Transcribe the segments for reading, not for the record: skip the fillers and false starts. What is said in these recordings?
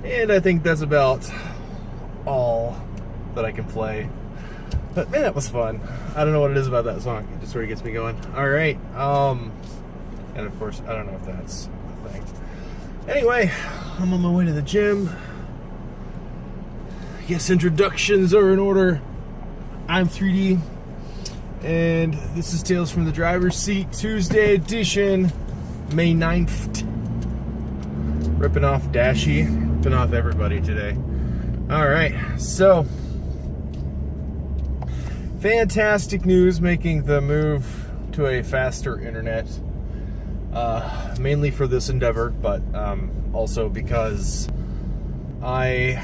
And I think that's about all that I can play. But man, that was fun. I don't know what it is about that song. It just sort of gets me going. All right. And of course, I don't know if that's a thing. Anyway, I'm on my way to the gym. I guess introductions are in order. I'm 3D. And this is Tales from the Driver's Seat, Tuesday edition, May 9th. Ripping off Dashy. Ripping off everybody today. All right. So, fantastic news making the move to a faster internet. Mainly for this endeavor, but also because I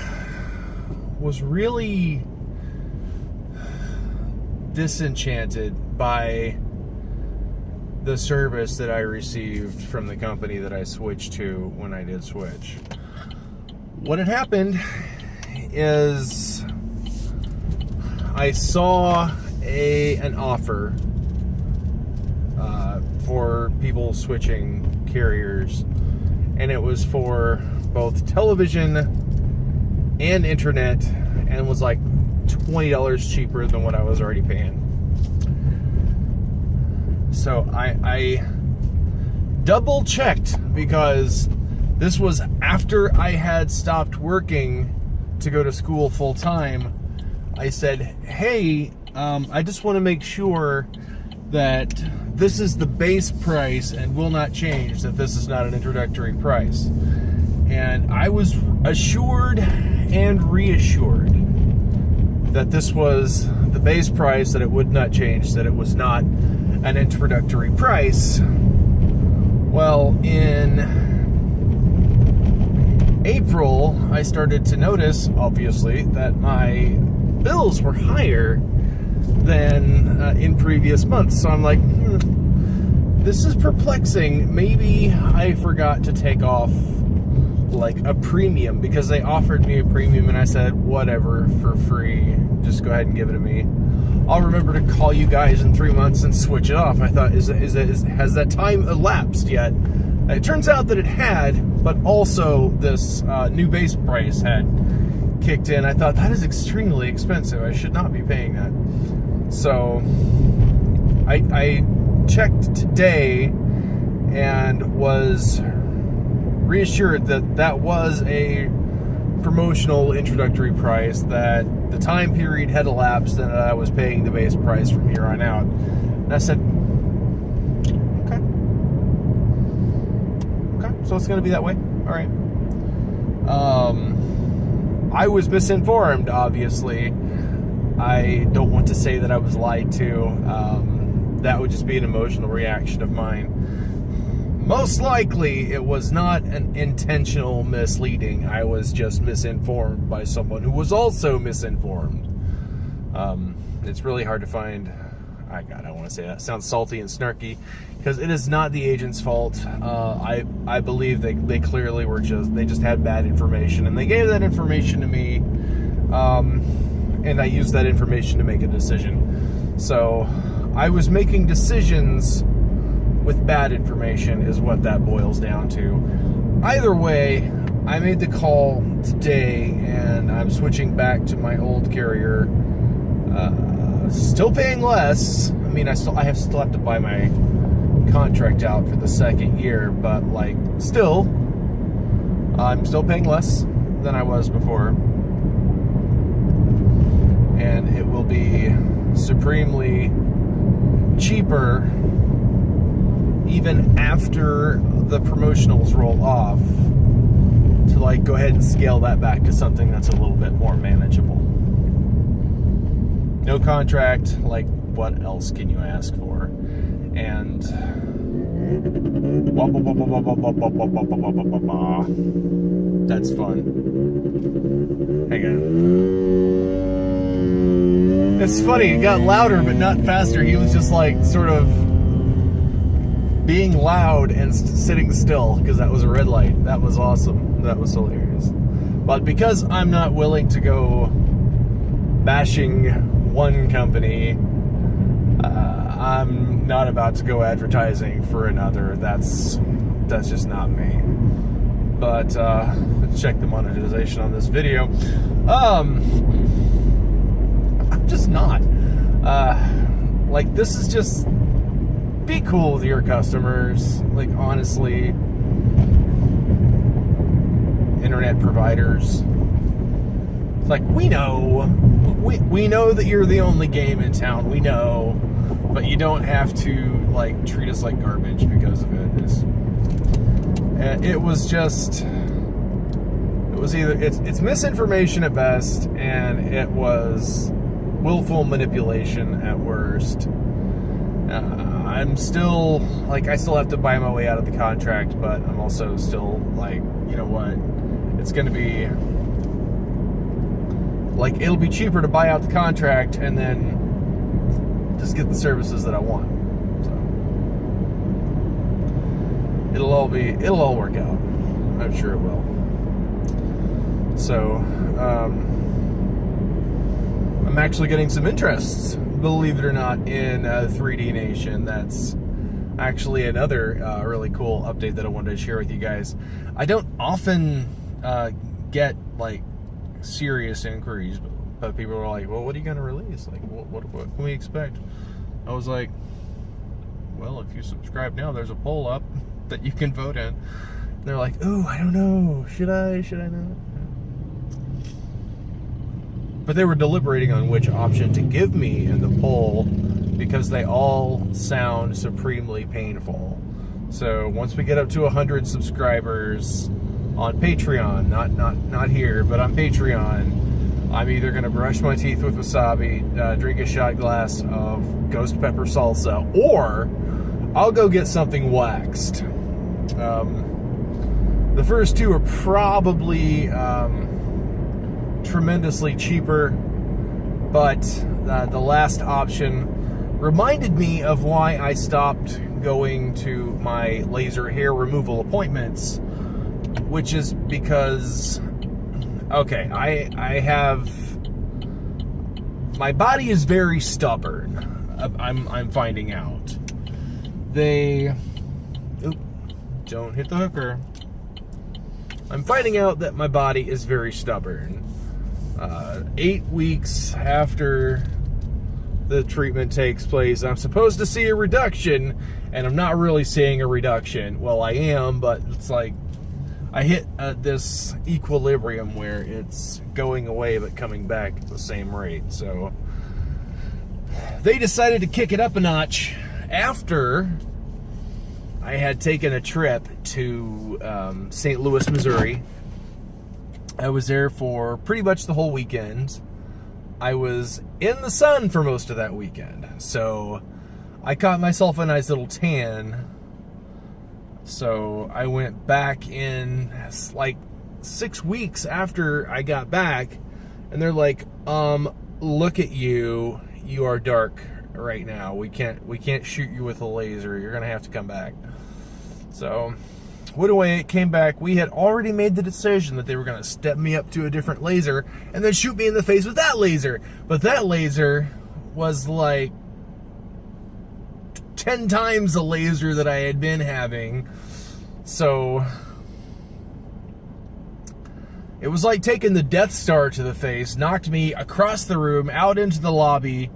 was really disenchanted by the service that I received from the company that I switched to when I did switch. What had happened is I saw an offer for people switching carriers, and it was for both television and internet, and was like $20 cheaper than what I was already paying. So I double checked, because this was after I had stopped working to go to school full time. I said, hey, I just want to make sure that this is the base price and will not change, that this is not an introductory price. And I was assured and reassured that this was the base price, that it would not change, that it was not an introductory price. Well, in April, I started to notice, obviously, that my bills were higher than in previous months. So I'm like, this is perplexing. Maybe I forgot to take off like a premium, because they offered me a premium, and I said, whatever, for free, just go ahead and give it to me. I'll remember to call you guys in 3 months and switch it off. I thought, has that time elapsed yet? It turns out that it had, but also this new base price had kicked in. I thought, that is extremely expensive. I should not be paying that. So I checked today and was reassured that that was a promotional introductory price, that the time period had elapsed, and that I was paying the base price from here on out. And I said, okay, so it's going to be that way. All right. I was misinformed, obviously. I don't want to say that I was lied to. That would just be an emotional reaction of mine. Most likely, it was not an intentional misleading. I was just misinformed by someone who was also misinformed. It's really hard to find. I don't want to say that. It sounds salty and snarky, because it is not the agent's fault. I believe they clearly were they just had bad information, and they gave that information to me, and I used that information to make a decision. So I was making decisions with bad information, is what that boils down to. Either way, I made the call today, and I'm switching back to my old carrier. Still paying less. I mean, I still have to buy my contract out for the second year, but like, still, I'm still paying less than I was before, and it will be supremely cheaper even after the promotionals roll off, to like go ahead and scale that back to something that's a little bit more manageable. No contract, like what else can you ask for? And that's fun. Hang on. It's funny, it got louder but not faster. He was just like sort of being loud and sitting still, because that was a red light. That was awesome. That was hilarious. But because I'm not willing to go bashing one company, I'm not about to go advertising for another. That's just not me. But let's check the monetization on this video. I'm just not. Like, this is just, be cool with your customers. Like, honestly, internet providers. It's like, we know that you're the only game in town. We know, but you don't have to like treat us like garbage because of it. It's misinformation at best, and it was willful manipulation at worst. I'm still, like, I still have to buy my way out of the contract, but I'm also still like, you know what, it's going to be, like, it'll be cheaper to buy out the contract and then just get the services that I want. So it'll all work out. I'm sure it will. So, I'm actually getting some interests, believe it or not, in 3D Nation. That's actually another really cool update that I wanted to share with you guys. I don't often get like serious inquiries, but people are like, well, what are you going to release? Like, what can we expect? I was like, well, if you subscribe now, there's a poll up that you can vote in. And they're like, ooh, I don't know. Should I not? But they were deliberating on which option to give me in the poll because they all sound supremely painful. So once we get up to 100 subscribers on Patreon, not here, but on Patreon, I'm either going to brush my teeth with wasabi, drink a shot glass of ghost pepper salsa, or I'll go get something waxed. The first two are probably tremendously cheaper, but the last option reminded me of why I stopped going to my laser hair removal appointments, which is because, okay, I have, my body is very stubborn. I'm finding out. Don't hit the hooker. I'm finding out that my body is very stubborn. 8 weeks after the treatment takes place, I'm supposed to see a reduction, and I'm not really seeing a reduction. Well, I am, but it's like I hit this equilibrium where it's going away but coming back at the same rate. So they decided to kick it up a notch after I had taken a trip to St. Louis, Missouri. I was there for pretty much the whole weekend. I was in the sun for most of that weekend, so I caught myself a nice little tan. So I went back in like 6 weeks after I got back, and they're like, look at you, you are dark right now. We can't shoot you with a laser. You're gonna have to come back. So went away, came back. We had already made the decision that they were going to step me up to a different laser and then shoot me in the face with that laser. But that laser was like 10 times the laser that I had been having. So it was like taking the Death Star to the face, knocked me across the room, out into the lobby,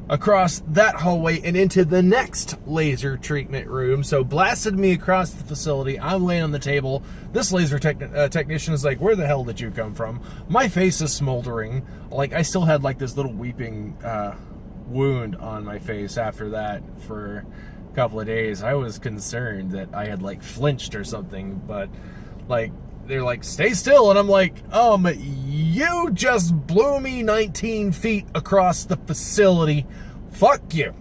across that hallway, and into the next laser treatment room. So blasted me across the facility. I'm laying on the table. This laser technician is like, where the hell did you come from? My face is smoldering. Like, I still had like this little weeping wound on my face after that for a couple of days. I was concerned that I had like flinched or something, but like, they're like, stay still. And I'm like, you just blew me 19 feet across the facility. Fuck you.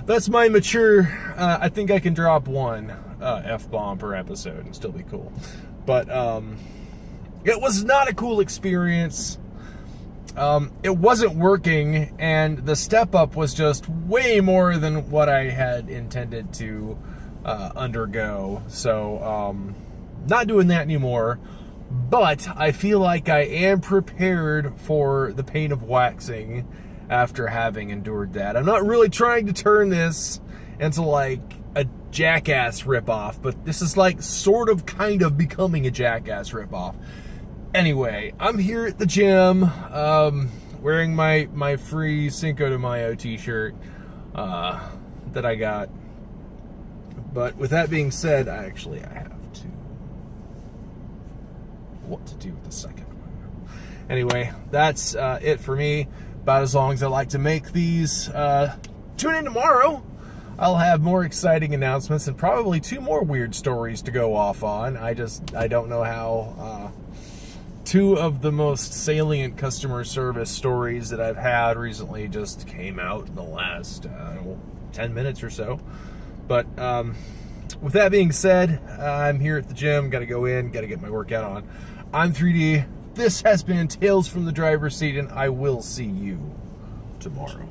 That's my mature, I think I can drop one F-bomb per episode and still be cool. But it was not a cool experience. It wasn't working, and the step up was just way more than what I had intended to undergo. So, not doing that anymore, but I feel like I am prepared for the pain of waxing after having endured that. I'm not really trying to turn this into like a Jackass ripoff, but this is like sort of kind of becoming a Jackass ripoff. Anyway, I'm here at the gym, wearing my free Cinco de Mayo t-shirt that I got. But with that being said, I have to... what to do with the second one. Anyway, that's it for me. About as long as I like to make these. Tune in tomorrow. I'll have more exciting announcements and probably 2 more weird stories to go off on. I don't know how 2 of the most salient customer service stories that I've had recently just came out in the last 10 minutes or so. But with that being said, I'm here at the gym. Got to go in, got to get my workout on. I'm 3D. This has been Tales from the Driver's Seat, and I will see you tomorrow.